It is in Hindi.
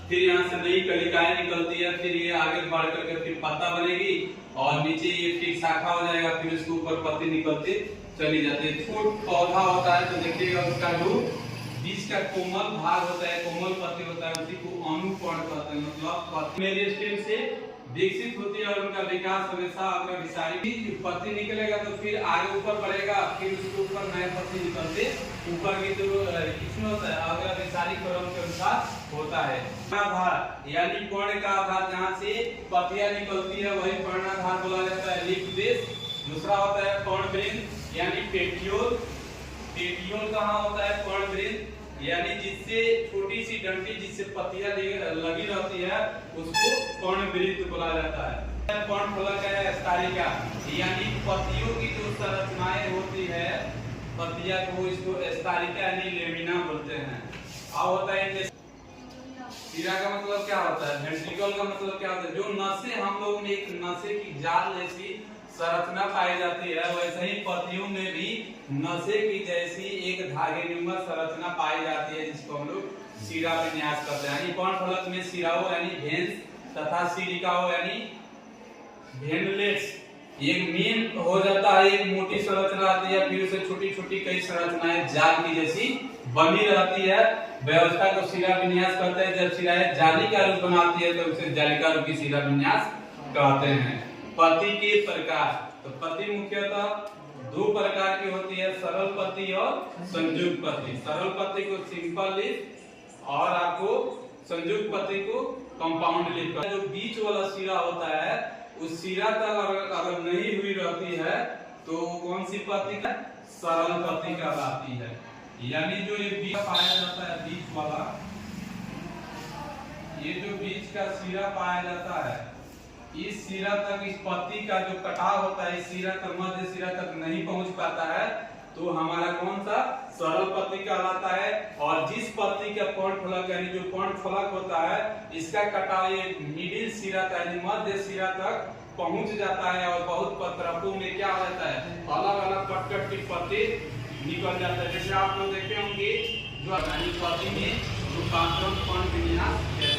फिर यहाँ से नई कलिकाएं निकलती है, फिर ये आगे बढ़ करके फिर पत्ता बनेगी और नीचे ये फिर शाखा हो जाएगा, फिर उसके ऊपर पत्ती निकलती चली जाती है। फूट पौधा होता है तो देखिएगा उसका जो बीज का कोमल भाग होता है, कोमल पत्ती होता है, उसी को अनुपर्ण कहते हैं। मतलब पत्ती मेरिस्टेम से विकसित होती है और उनका विकास हमेशा अग्रविसारी पत्ती निकलेगा तो फिर आगे ऊपर बढ़ेगा, फिर उसके ऊपर नए पत्ती निकलते ऊपर की तो इसमें होता है अग्रविसारी क्रम के अनुसार होता है। पर्णाधार यानी पर्ण का आधार जहाँ से पत्तियां निकलती है वही पर्णाधार बोला जाता है, लीफ बेस। दूसरा होता है पर्णवृंत यानी पेटियोल। पेटियोल कहाँ होता है? पर्णवृंत यानी जिससे छोटी सी डंडी जिससे पत्तियां लगी रहती है उसको पर्णवृंत बोला जाता है। पर्णफलक है स्तरिका यानी पत्तियों की जो संरचनाएं होती है पत्तियां को इसको स्तरिका यानी लेमिना बोलते हैं। अब होता है सिरा का मतलब क्या होता है? वेंट्रिकल का मतलब क्या होता है? जो नसें हम लोग में एक नसें की जाल जैसी संरचना पाई जाती है वैसे ही पत्तियों में भी नशे की जैसी एक धागे नुमा संरचना पाई जाती है जिसको हम लोग सिरा विन्यास करते हैं। यानी पर्णफलक में सिराओ यानी भेंस तथा सिरिकाओ यानी भेनलेट्स एक मेन हो जाता है, एक मोटी संरचना आती है, फिर उसे छोटी छोटी कई संरचनाएं जाल की जैसी बनी रहती है। व्यवस्था को सिरा विन्यास कहते हैं। जब सिराएं जाली का रूप बनाती है तो उसे जालिका रूपी सिरा विन्यास कहते हैं। पत्ती के प्रकार तो पत्ती मुख्यतः दो प्रकार की होती है, सरल पत्ती और संयुक्त पत्ती। सरल पत्ती को सिंपल लीफ और आपको संयुक्त पत्ती को कंपाउंड लीफ। जो बीच वाला सिरा होता है उस सिरा तक अगर नहीं हुई रहती है तो कौन सी पत्ती का? सरल पत्ती कहलाती है। यानी जो ये बीज पाया जाता है बीच वाला, ये जो बीज का सिरा पाया जाता है इस सिरा तक इस पत्ती का जो कटाव होता है इस सिरा तक मध्य सिरा तक नहीं पहुंच पाता है तो हमारा कौन सा? सरल पत्ती कहलाता है। और जिस पत्ती का पर्णफलक यानी जो पर्णफलक होता है इसका कटाव ये मिडिल सिरा तक यानी मध्य सिरा तक पहुंच जाता है और बहुत पत्रकों में क्या हो जाता है अलग अलग कट की पत्ती निकल जाता है। जैसे आप लोग देखे होंगे जो पत्ती में रूपांतरण पर्णविन्यास